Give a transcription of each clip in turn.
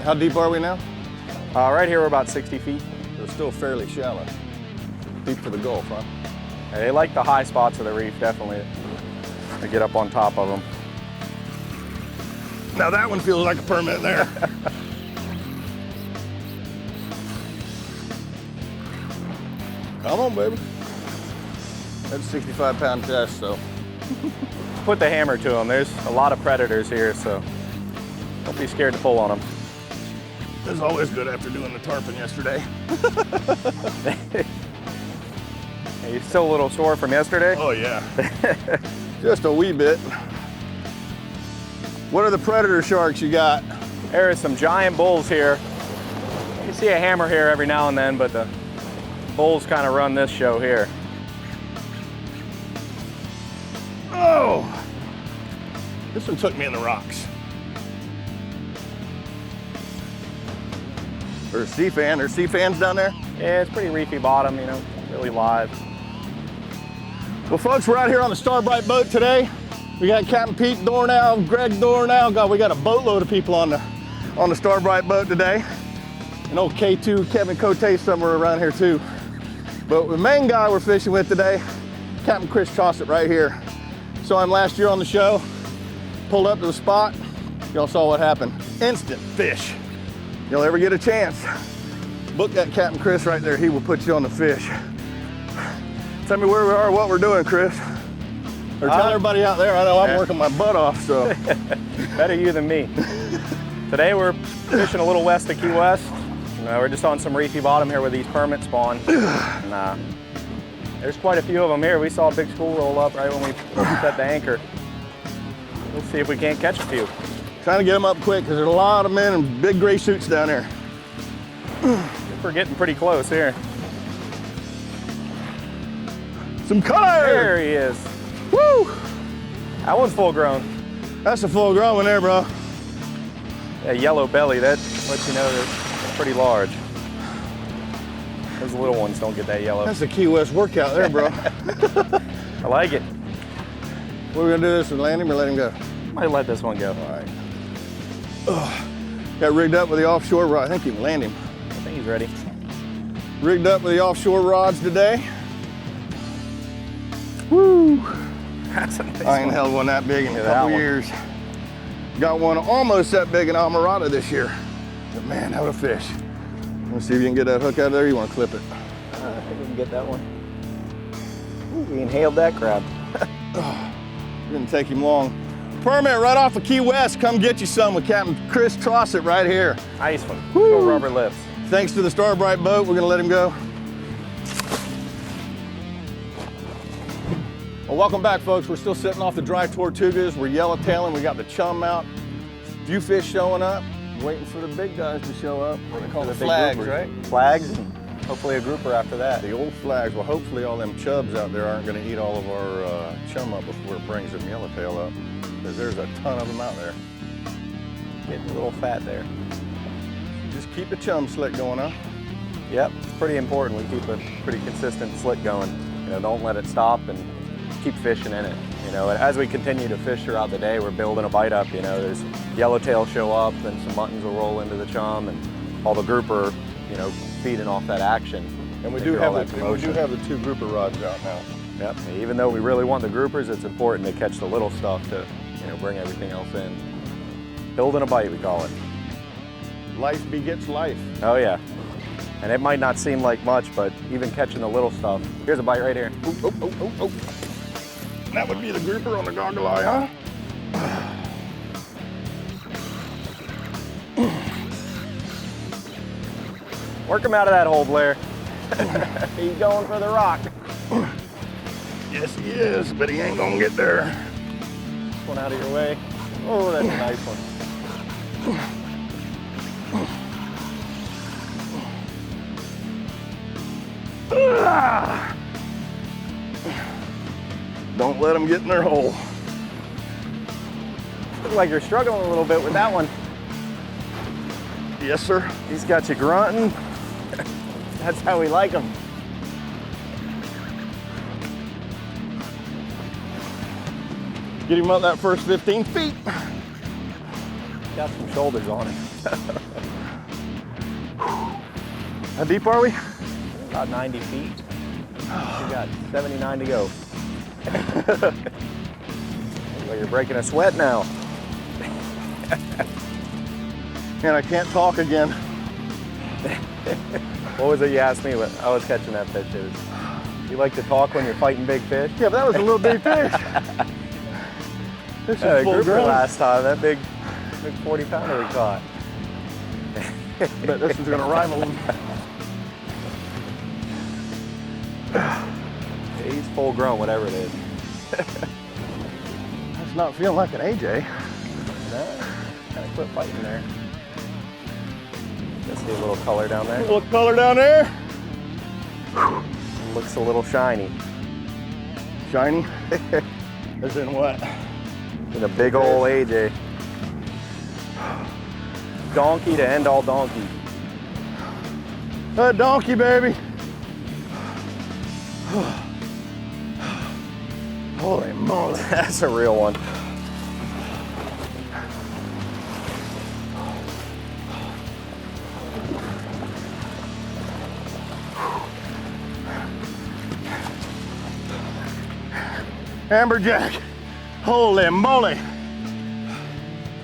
How deep are we now? Right here we're about 60 feet. We're still fairly shallow. Deep for the Gulf, huh? They like the high spots of the reef, definitely. They get up on top of them. Now that one feels like a permit there. Come on, baby. That's a 65-pound test, so. Put the hammer to them. There's a lot of predators here, so don't be scared to pull on them. It was always good after doing the tarpon yesterday. Are you still a little sore from yesterday? Oh, yeah. Just a wee bit. What are the predator sharks you got? There are some giant bulls here. You see a hammer here every now and then, but the bulls kind of run this show here. Oh! This one took me in the rocks. There's a sea fan. There's sea fans down there? Yeah, it's pretty reefy bottom, you know, really live. Well, folks, we're out here on the Starbright boat today. We got Captain Pete Dornow, Greg Dornow. God, we got a boatload of people on the Starbright boat today. And old K2, Kevin Cote, somewhere around here too. But the main guy we're fishing with today, Captain Chris Trosset right here. Saw him last year on the show, pulled up to the spot. Y'all saw what happened. Instant fish. You'll ever get a chance, book that Captain Chris right there. He will put you on the fish. Tell me where we are, what we're doing, Chris. Or tell everybody out there, I know I'm working my butt off, so. Better you than me. Today we're fishing a little west of Key West. We're just on some reefy bottom here where these permits spawn. And, there's quite a few of them here. We saw a big school roll up right when we set the anchor. We'll see if we can't catch a few. Trying to get them up quick because there's a lot of men in big gray suits down there. We're getting pretty close here. Some color! There he is. Woo! That one's full grown. That's a full grown one there, bro. A yellow belly, that lets you know they're pretty large. Those little ones don't get that yellow. That's the Key West workout there, bro. I like it. What are we gonna do this and land him or let him go? Might let this one go. All right. Got rigged up with the offshore rod. I think you can land him. I think he's ready. Rigged up with the offshore rods today. Woo! That's a nice I ain't one. held one that big in a Look at couple that one. years. Got one almost that big in Almirada this year. But man, that was a fish. Let's see if you can get that hook out of there. You want to clip it? I think we can get that one. Ooh, we inhaled that crab. Didn't take him long. Permit right off of Key West. Come get you some with Captain Chris Trosset right here. Nice one. Woo. No rubber lips. Thanks to the Starbright boat, we're gonna let him go. Well, welcome back, folks. We're still sitting off the Dry Tortugas. We're yellowtailing. We got the chum out. Few fish showing up. Waiting for the big guys to show up. What they call the flags, right? Flags, and hopefully a grouper after that. The old flags. Well, hopefully all them chubs out there aren't gonna eat all of our chum up before it brings them yellowtail up. Because there's a ton of them out there. Getting a little fat there. Just keep the chum slick going, huh? Yep, it's pretty important. We keep a pretty consistent slick going. You know, don't let it stop and keep fishing in it. You know, as we continue to fish throughout the day, we're building a bite up. You know, there's yellowtail show up, and some muttons will roll into the chum, and all the grouper, you know, feeding off that action. And we do have the 2 grouper rods out now. Yep. Even though we really want the groupers, it's important to catch the little stuff to, you know, bring everything else in. Building a bite, we call it. Life begets life. Oh yeah. And it might not seem like much, but even catching the little stuff. Here's a bite right here. Oh, oh, oh, oh, oh. That would be the grouper on the goggle eye, huh? Work him out of that hole, Blair. He's going for the rock. Yes, he is, but he ain't gonna get there. This one out of your way. Oh, that's a nice one. Don't let them get in their hole. Looks like you're struggling a little bit with that one. Yes, sir. He's got you grunting. That's how we like them. Get him up that first 15 feet. Got some shoulders on him. How deep are we? About 90 feet. We got 79 to go. Well, you're breaking a sweat now. And I can't talk again. What was it you asked me when I was catching that fish? It was, you like to talk when you're fighting big fish? Yeah, but that was a little big fish. This is full grouper grown. last time, that big 40 pounder we caught. But this is gonna rival him. He's full grown, whatever it is. That's not feeling like an AJ. No, kind of quit fighting there. Let's see a little color down there. A little color down there. Looks a little shiny. Shiny? As in what? In a big old AJ. Donkey to end all donkey. A donkey, baby. Holy moly. That's a real one. Amberjack. Holy moly.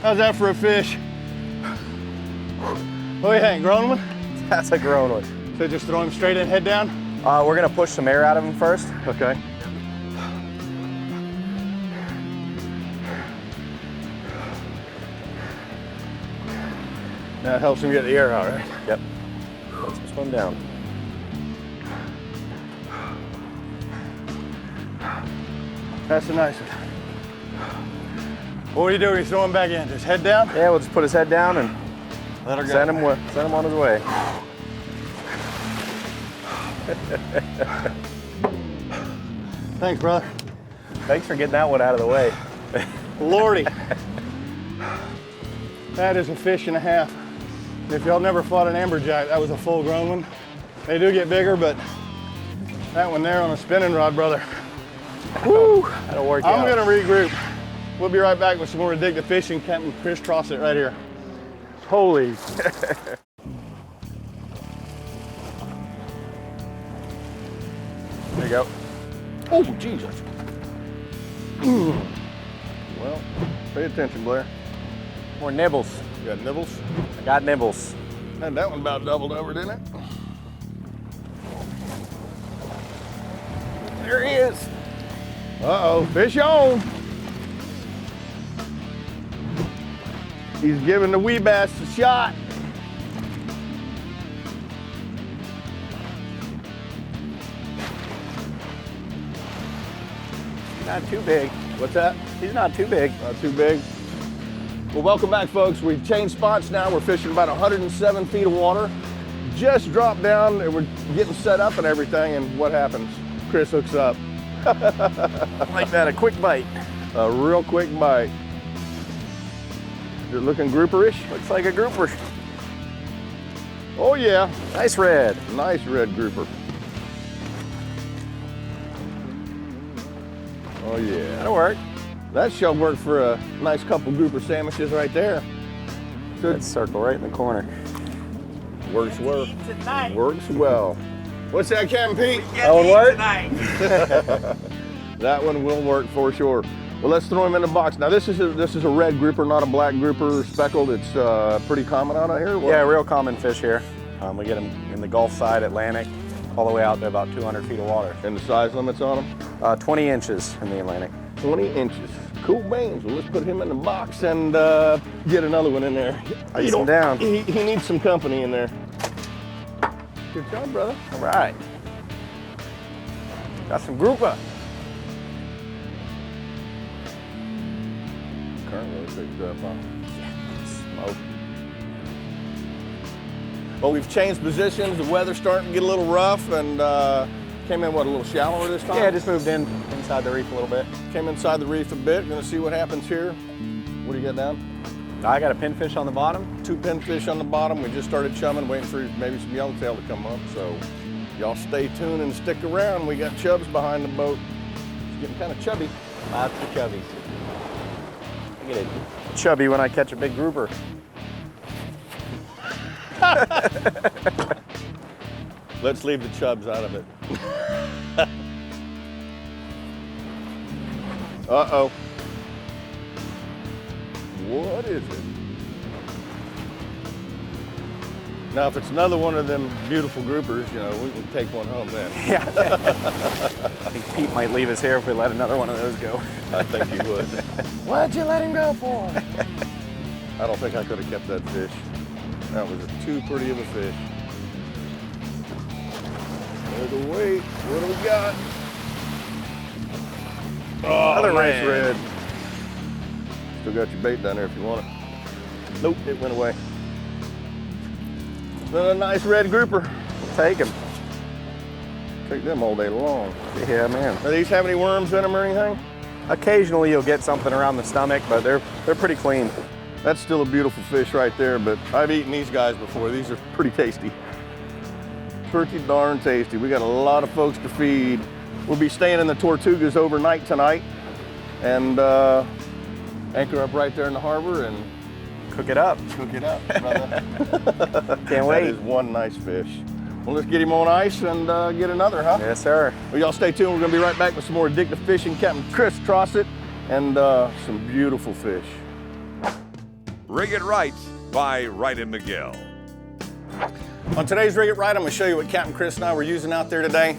How's that for a fish? What do you think, grown one? That's a grown one. So just throw him straight in, head down? We're gonna push some air out of him first. Okay. That helps him get the air out, right? Yep. Let's swim down. That's a nice one. What do you do when you throw him back in? Just head down? Yeah, we'll just put his head down and Let her go. send him on his way. Thanks, brother. Thanks for getting that one out of the way. Lordy. That is a fish and a half. If y'all never fought an amberjack, that was a full grown one. They do get bigger, but that one there on a spinning rod, brother. Woo! That'll work I'm out. gonna regroup. We'll be right back with some more Addictive Fishing. Capt Chris Trosset right here. Holy. There you go. Oh, Jesus. Well, pay attention, Blair. More nibbles. You got nibbles? I got nibbles. And that one about doubled over, didn't it? There he is. Uh-oh, fish on. He's giving the wee bass a shot. Not too big. What's that? He's not too big. Not too big. Well, welcome back, folks. We've changed spots now. We're fishing about 107 feet of water. Just dropped down and we're getting set up and everything, and what happens? Chris hooks up. Like that, a quick bite. A real quick bite. Is it looking grouperish? Looks like a grouper. Oh yeah. Nice red. Nice red grouper. Oh yeah. That'll work. That shall work for a nice couple grouper sandwiches right there. Good circle right in the corner. Works well. Works well. What's that, Captain Pete? That one work? That one will work for sure. Well, let's throw him in the box. Now this is a red grouper, not a black grouper, speckled. It's pretty common out here. What? Yeah, real common fish here. We get them in the Gulf side, Atlantic, all the way out to about 200 feet of water. And the size limits on them? 20 inches in the Atlantic. 20 inches. Cool beans. Well, let's put him in the box and get another one in there. Ice him down. He needs some company in there. Good job, brother. All right. Got some grouper. Current really picked up, huh? Smoke. Well, we've changed positions. The weather's starting to get a little rough and came in, what, a little shallower this time? Yeah, just moved in inside the reef a little bit. Came inside the reef a bit. Gonna see what happens here. What do you got down? I got a pinfish on the bottom. 2 pinfish on the bottom. We just started chumming, waiting for maybe some yellowtail to come up. So y'all stay tuned and stick around. We got chubs behind the boat. It's getting kind of chubby. Lots of chubbies. I get it chubby when I catch a big grouper. Let's leave the chubs out of it. Uh-oh. What is it? Now, if it's another one of them beautiful groupers, you know, we can take one home then. Yeah. I think Pete might leave us here if we let another one of those go. I think he would. What'd you let him go for? I don't think I could have kept that fish. That was too pretty of a fish. There's the weight. What do we got? Oh, Another nice red. red. Still got your bait down there if you want it. Nope, it went away. Another nice red grouper. We'll take him. Take them all day long. Yeah, man. Do these have any worms in them or anything? Occasionally you'll get something around the stomach, but they're pretty clean. That's still a beautiful fish right there, but I've eaten these guys before. These are pretty tasty. Pretty darn tasty. We got a lot of folks to feed. We'll be staying in the Tortugas overnight tonight and anchor up right there in the harbor and Cook it up. cook it up, brother. Can't wait. That is one nice fish. Well, let's get him on ice and get another, huh? Yes, sir. Well, y'all stay tuned. We're gonna be right back with some more addictive fishing. Captain Chris Trosset and some beautiful fish. Rig It Right by Wright and McGill. On today's Rig It Right, I'm gonna show you what Captain Chris and I were using out there today.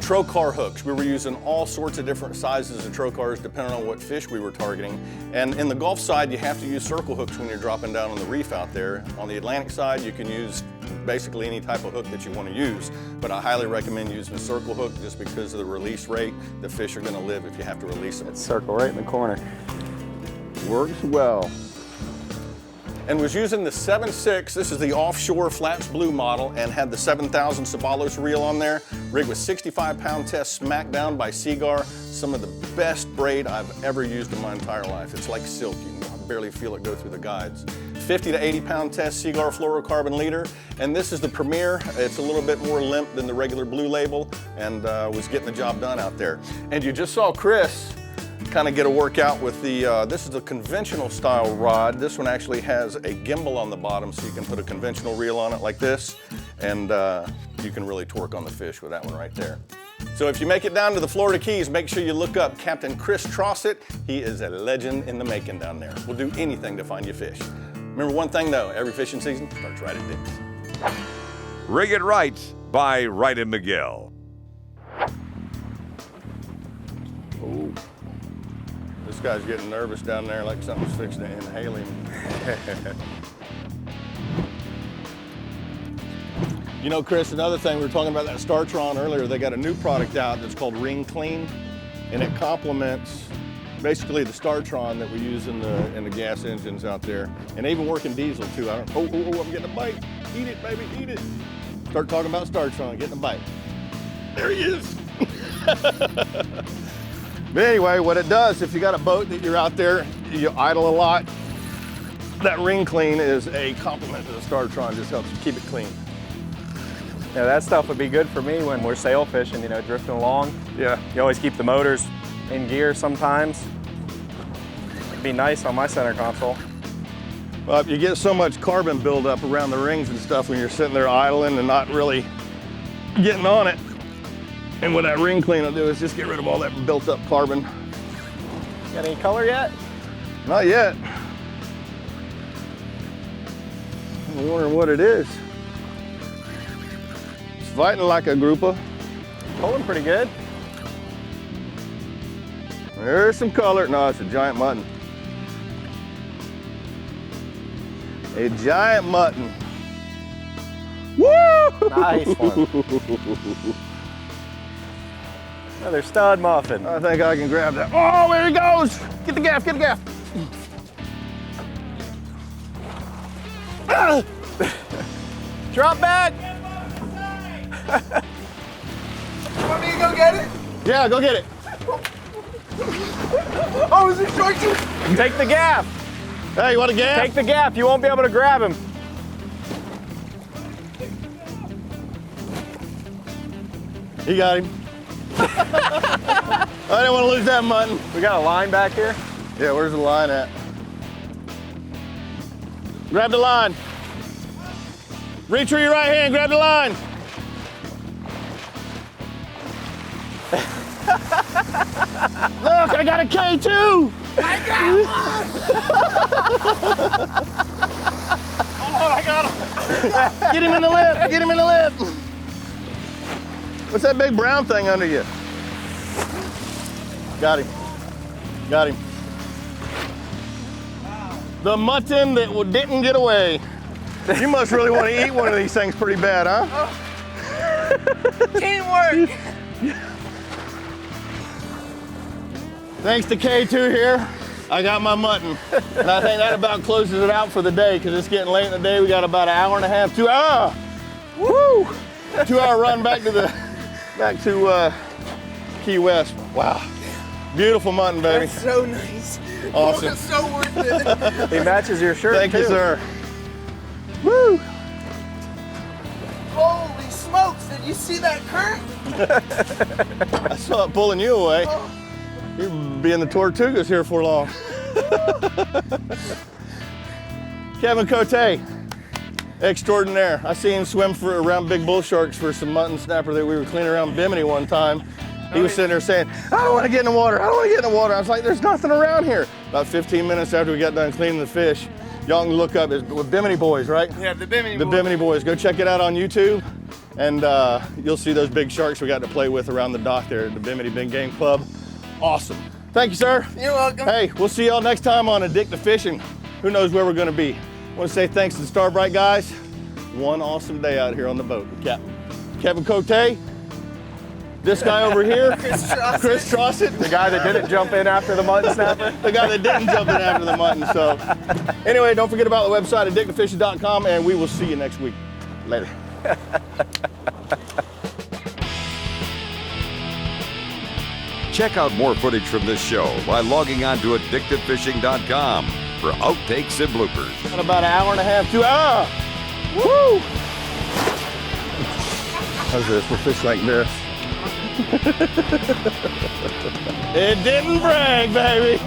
Trocar hooks. We were using all sorts of different sizes of trocars depending on what fish we were targeting. And in the Gulf side, you have to use circle hooks when you're dropping down on the reef out there. On the Atlantic side, you can use basically any type of hook that you want to use. But I highly recommend using a circle hook just because of the release rate. The fish are gonna live if you have to release them. Circle right in the corner. Works well. And was using the 7.6, this is the Offshore Flats Blue model, and had the 7,000 Sabalos reel on there. Rigged with 65-pound test smack down by Seagar. Some of the best braid I've ever used in my entire life. It's like silk, you can barely feel it go through the guides. 50 to 80-pound test Seagar fluorocarbon leader, and this is the Premier. It's a little bit more limp than the regular blue label, and was getting the job done out there. And you just saw Chris kind of get a workout with the, this is a conventional style rod. This one actually has a gimbal on the bottom so you can put a conventional reel on it like this, and you can really torque on the fish with that one right there. So if you make it down to the Florida Keys, make sure you look up Captain Chris Trosset. He is a legend in the making down there. We'll do anything to find you fish. Remember one thing though, every fishing season starts right at Dick's. Rig It Right by Wright and McGill. Oh. This guy's getting nervous down there like something's fixing to inhale him. You know, Chris, another thing, we were talking about that Startron earlier, they got a new product out that's called Ring Clean, and it complements basically the Startron that we use in the gas engines out there, and they even work in diesel too. I'm getting a bite. Eat it, baby, eat it. Start talking about Startron, getting a bite. There he is. But anyway, what it does, if you got a boat that you're out there, you idle a lot, that Ring Clean is a complement to the Startron, just helps you keep it clean. Yeah, that stuff would be good for me when we're sail fishing, you know, drifting along. Yeah. You always keep the motors in gear sometimes. It'd be nice on my center console. Well, you get so much carbon buildup around the rings and stuff when you're sitting there idling and not really getting on it. And what that Ring Clean will do is just get rid of all that built up carbon. Got any color yet? Not yet. I'm wondering what it is. It's fighting like a grouper. Pulling pretty good. There's some color. No, it's a giant mutton. A giant mutton. Woo! Nice one. Another stud muffin. I think I can grab that. Oh, there he goes! Get the gaff, get the gaff. Ah! Drop back! Want me to go get it? Yeah, go get it. Oh, is it short too? Take the gaff. Hey, you want a gaff? Take the gaff. You won't be able to grab him. He got him. I didn't want to lose that mutton. We got a line back here. Yeah, where's the line at? Grab the line. Reach with your right hand, grab the line. Look, I got a K2! I got one! Oh, I got him! Get him in the lip, get him in the lip! What's that big brown thing under you? Got him, got him. The mutton that didn't get away. You must really want to eat one of these things pretty bad, huh? Teamwork! Thanks to K2 here, I got my mutton. And I think that about closes it out for the day because it's getting late in the day. We got about an hour and a half, 2 hours. Woo! 2 hour run back to Key West. Wow. Beautiful mutton, baby. That's so nice. Awesome. It's so worth it. He matches your shirt. Thank too. you, sir. Woo! Holy smokes, did you see that current? I saw it pulling you away. You'll be in the Tortugas here for long. Kevin Cote, extraordinaire. I seen him swim around big bull sharks for some mutton snapper that we were cleaning around Bimini one time. He was sitting there saying, I don't want to get in the water, I don't want to get in the water. I was like, there's nothing around here. About 15 minutes after we got done cleaning the fish, y'all can look up, it's with Bimini Boys, right? Yeah, the Bimini The Bimini Boys. Go check it out on YouTube, and you'll see those big sharks we got to play with around the dock there at the Bimini Big Game Club. Awesome. Thank you, sir. You're welcome. Hey, we'll see y'all next time on Addictive Fishing. Who knows where we're gonna be. I want to say thanks to the Starbright guys. One awesome day out here on the boat. Kevin Cote, this guy over here, Chris Trosset. The guy that didn't jump in after the mutton snapper. The guy that didn't jump in after the mutton. So anyway, don't forget about the website, addictivefishing.com, and we will see you next week. Later. Check out more footage from this show by logging on to addictivefishing.com for outtakes and bloopers. Got about an hour and a half, 2 hours. Woo! How's this? We'll fish like this. It didn't break, baby.